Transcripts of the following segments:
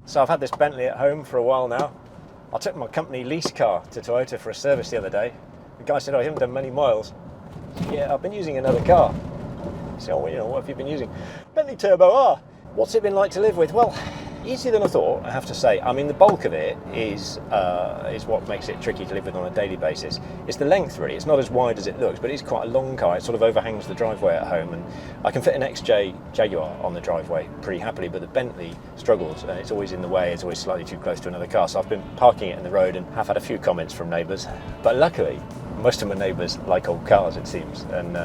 So I've had this Bentley at home for a while now. I took my company lease car to Toyota for a service the other day. The guy said, "Oh, you haven't done many miles." Yeah, I've been using another car. So, what have you been using? Bentley Turbo R. What's it been like to live with? Well, easier than I thought, I have to say. I mean, the bulk of it is what makes it tricky to live with on a daily basis. It's the length, really. It's not as wide as it looks, but it's quite a long car. It sort of overhangs the driveway at home, and I can fit an XJ Jaguar on the driveway pretty happily, but the Bentley struggles. It's always in the way. It's always slightly too close to another car, so I've been parking it in the road and have had a few comments from neighbours. But luckily, most of my neighbours like old cars, it seems, and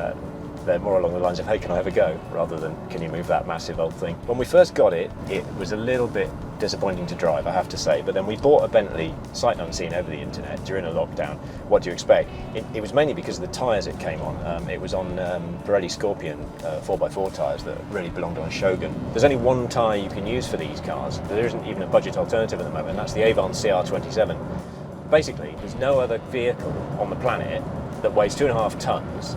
they're more along the lines of, "Hey, can I have a go?" rather than, "Can you move that massive old thing?" When we first got it, it was a little bit disappointing to drive, I have to say, but then we bought a Bentley sight unseen over the internet during a lockdown. What do you expect? It was mainly because of the tyres it came on. It was on Pirelli Scorpion 4x4 tyres that really belonged on a Shogun. There's only one tyre you can use for these cars. There isn't even a budget alternative at the moment, and that's the Avon CR27. Basically, there's no other vehicle on the planet that weighs 2.5 tonnes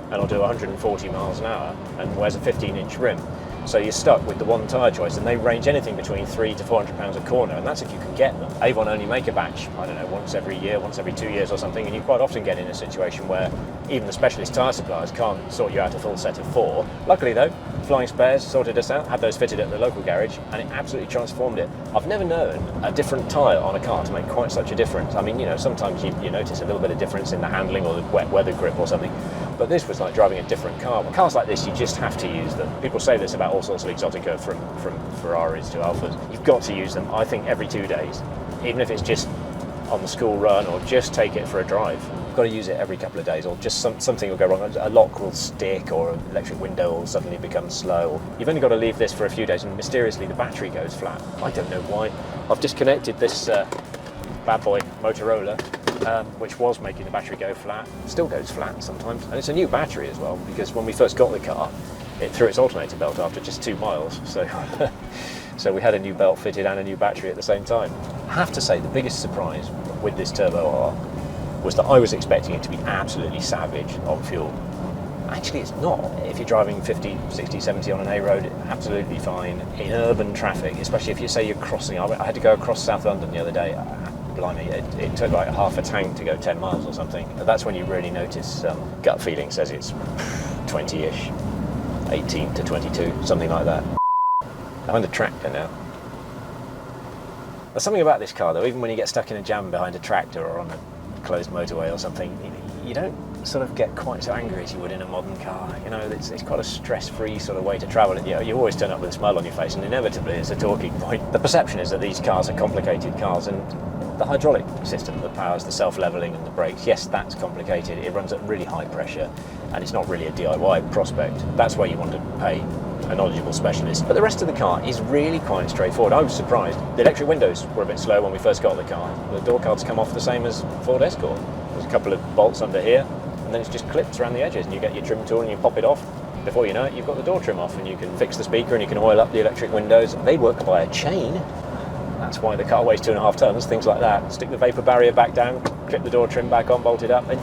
and will do 140 miles an hour and wears a 15-inch rim. So you're stuck with the one tyre choice, and they range anything between £300 to £400 a corner, and that's if you can get them. Avon only make a batch, I don't know, once every year, once every 2 years or something, and you quite often get in a situation where even the specialist tyre suppliers can't sort you out a full set of 4. Luckily though, Flying Spares sorted us out, had those fitted at the local garage, and it absolutely transformed it. I've never known a different tyre on a car to make quite such a difference. I mean, sometimes you notice a little bit of difference in the handling or the wet weather grip or something, but this was like driving a different car. Cars like this, you just have to use them. People say this about all sorts of Exotica, from Ferraris to Alfas. You've got to use them, I think, every 2 days, even if it's just on the school run or just take it for a drive. You've got to use it every couple of days, or just something will go wrong. A lock will stick, or an electric window will suddenly become slow. You've only got to leave this for a few days and mysteriously the battery goes flat. I don't know why. I've disconnected this bad boy Motorola, which was making the battery go flat. Still goes flat sometimes, and it's a new battery as well, because when we first got the car, it threw its alternator belt after just 2 miles, so we had a new belt fitted and a new battery at the same time. I have to say, the biggest surprise with this Turbo R was that I was expecting it to be absolutely savage on fuel. Actually, it's not. If you're driving 50, 60, 70 on an A road, absolutely fine. In urban traffic, especially if you say you're crossing, I had to go across South London the other day. Blimey, it took like half a tank to go 10 miles or something. That's when you really notice gut feeling says it's 20-ish, 18 to 22, something like that. I'm under tractor now. There's something about this car though, even when you get stuck in a jam behind a tractor or on a closed motorway or something, you don't sort of get quite so angry as you would in a modern car. It's quite a stress-free sort of way to travel. You always turn up with a smile on your face, and inevitably it's a talking point. The perception is that these cars are complicated cars, and the hydraulic system that powers the self-levelling and the brakes, yes, that's complicated. It runs at really high pressure, and it's not really a DIY prospect. That's where you want to pay a knowledgeable specialist. But the rest of the car is really quite straightforward. I was surprised. The electric windows were a bit slow when we first got the car. The door cards come off the same as Ford Escort. There's a couple of bolts under here, and then it's just clips around the edges, and you get your trim tool and you pop it off. Before you know it, you've got the door trim off, and you can fix the speaker and you can oil up the electric windows. They work by a chain. That's why the car weighs 2.5 tonnes, things like that. Stick the vapour barrier back down, clip the door trim back on, bolt it up, and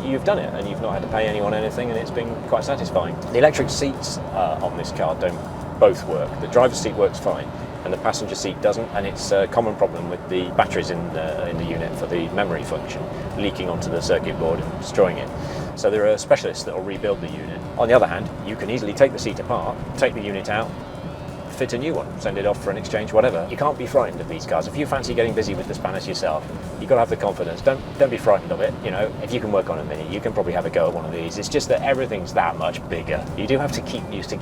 you've done it, and you've not had to pay anyone anything, and it's been quite satisfying. The electric seats on this car don't both work. The driver's seat works fine, and the passenger seat doesn't, and it's a common problem with the batteries in the unit for the memory function, leaking onto the circuit board and destroying it. So there are specialists that will rebuild the unit. On the other hand, you can easily take the seat apart, take the unit out, fit a new one, send it off for an exchange, whatever. You can't be frightened of these cars. If you fancy getting busy with the Spanish yourself, you've got to have the confidence. Don't be frightened of it. If you can work on a Mini, you can probably have a go at one of these. It's just that everything's that much bigger. You do have to keep used to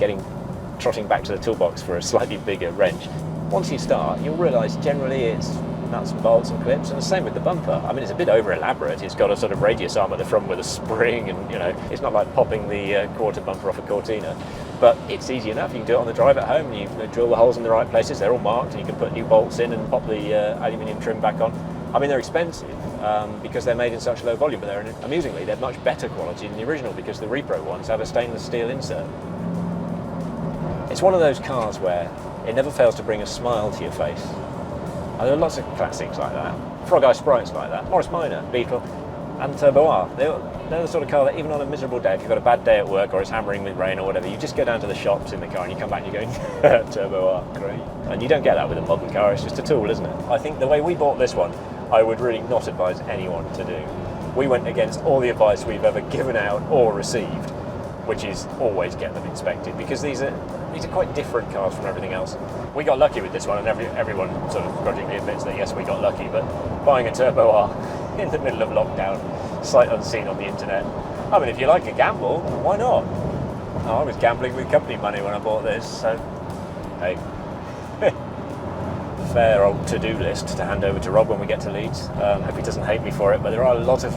trotting back to the toolbox for a slightly bigger wrench. Once you start, you'll realise generally it's nuts and bolts and clips, and the same with the bumper. I mean, it's a bit over elaborate. It's got a sort of radius arm at the front with a spring, and it's not like popping the quarter bumper off a Cortina. But it's easy enough. You can do it on the drive at home. You drill the holes in the right places. They're all marked, and you can put new bolts in and pop the aluminium trim back on. I mean, they're expensive because they're made in such low volume, but amusingly, they're much better quality than the original, because the repro ones have a stainless steel insert. It's one of those cars where it never fails to bring a smile to your face. And there are lots of classics like that. Frog Eye Sprites like that. Morris Minor, Beetle. and Turbo R. They're the sort of car that even on a miserable day, if you've got a bad day at work or it's hammering with rain or whatever, you just go down to the shops in the car and you come back and you go, Turbo R, great. And you don't get that with a modern car, it's just a tool, isn't it? I think the way we bought this one, I would really not advise anyone to do. We went against all the advice we've ever given out or received, which is always get them inspected, because these are quite different cars from everything else. We got lucky with this one, and everyone sort of grudgingly admits that yes, we got lucky, but buying a Turbo R in the middle of lockdown, sight unseen on the internet, I mean, if you like a gamble, why not? I was gambling with company money when I bought this, so hey. Fair old to-do list to hand over to Rob when we get to Leeds. Hope he doesn't hate me for it, but there are a lot of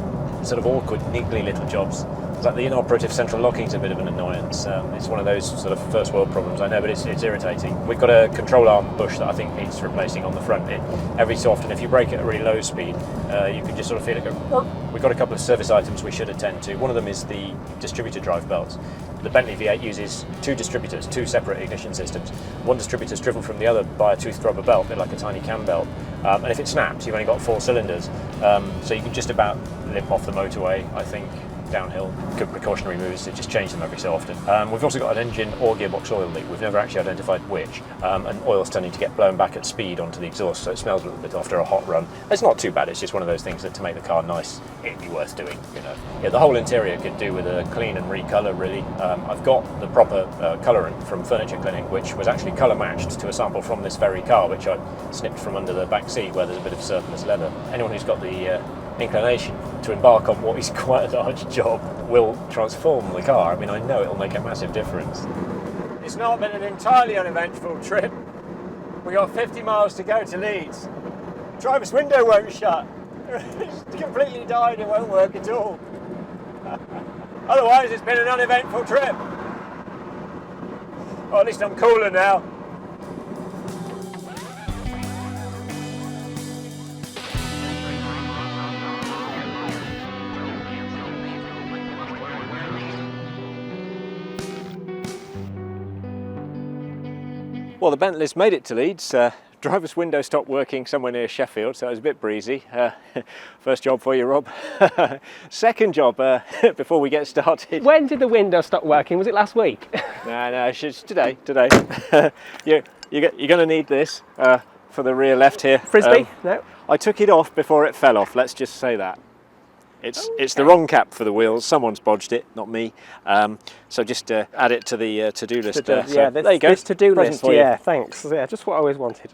sort of awkward, niggly little jobs. It's like the inoperative central locking is a bit of an annoyance. It's one of those sort of first world problems, I know, but it's irritating. We've got a control arm bush that I think needs replacing on the front. Every so often, if you brake at a really low speed, you can just sort of feel it go. We've got a couple of service items we should attend to. One of them is the distributor drive belts. The Bentley V8 uses two distributors, two separate ignition systems. One distributor is driven from the other by a tooth rubber belt, a bit like a tiny cam belt. And if it snaps, you've only got 4 cylinders. So you can just about limp off the motorway, I think, downhill. Good precautionary moves to just change them every so often. We've also got an engine or gearbox oil leak. We've never actually identified which. And oil's tending to get blown back at speed onto the exhaust, so it smells a little bit after a hot run. It's not too bad, it's just one of those things that to make the car nice, it'd be worth doing, you know. Yeah, the whole interior could do with a clean and recolour, really. I've got the proper colourant from Furniture Clinic, which was actually colour matched to a sample from this very car, which I snipped from under the back seat where there's a bit of surplus leather. Anyone who's got the inclination to embark on what is quite a large job will transform the car. I mean, I know it'll make a massive difference. It's not been an entirely uneventful trip. We got 50 miles to go to Leeds. The driver's window won't shut. It's completely died, it won't work at all. Otherwise, it's been an uneventful trip. Well, at least I'm cooler now. Well, the Bentley's made it to Leeds. Driver's window stopped working somewhere near Sheffield, so it was a bit breezy. First job for you, Rob. Second job, before we get started. When did the window stop working? Was it last week? No, it's today. You're going to need this for the rear left here. Frisbee? No. I took it off before it fell off, let's just say that. It's the wrong cap for the wheels. Someone's bodged it, not me. So just add it to the to-do list. There you go. This to-do list. Yeah, thanks. Yeah, just what I always wanted.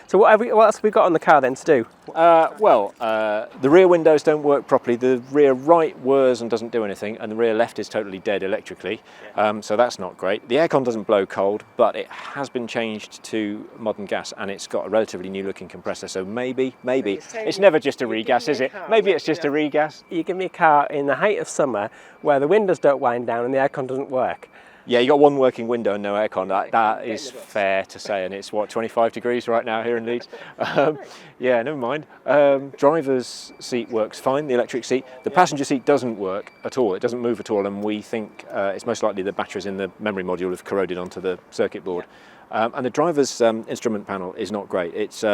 So what else have we got on the car then to do? The rear windows don't work properly. The rear right whirs and doesn't do anything, and the rear left is totally dead electrically. So that's not great. The aircon doesn't blow cold, but it has been changed to modern gas, and it's got a relatively new-looking compressor. So maybe it's never just a regas, is it? Maybe it's just a regas. You give me a car in the height of summer where the windows don't wind down and the aircon doesn't work. Yeah, you got one working window and no aircon. That is fair to say, and it's what, 25 degrees right now here in Leeds. Yeah, never mind. Driver's seat works fine, the electric seat. The passenger seat doesn't work at all. It doesn't move at all, and we think it's most likely the batteries in the memory module have corroded onto the circuit board. And the driver's instrument panel is not great. It's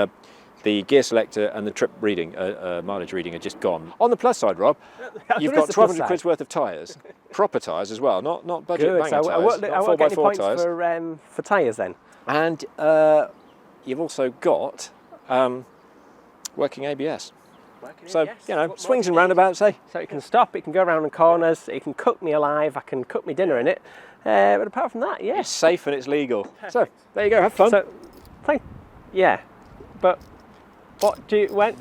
the gear selector and the trip reading, mileage reading, are just gone. On the plus side, Rob, you've got 1,200 quid's worth of tyres, proper tyres as well, not budget banger tyres, not 4x4 tyres. For tyres then. And you've also got working ABS. So, you know, swings and roundabouts, eh? So it can stop, it can go around the corners, it can cook me alive, I can cook me dinner in it. But apart from that, yeah. It's safe and it's legal. So, there you go, have fun. So, yeah, but what do you, when?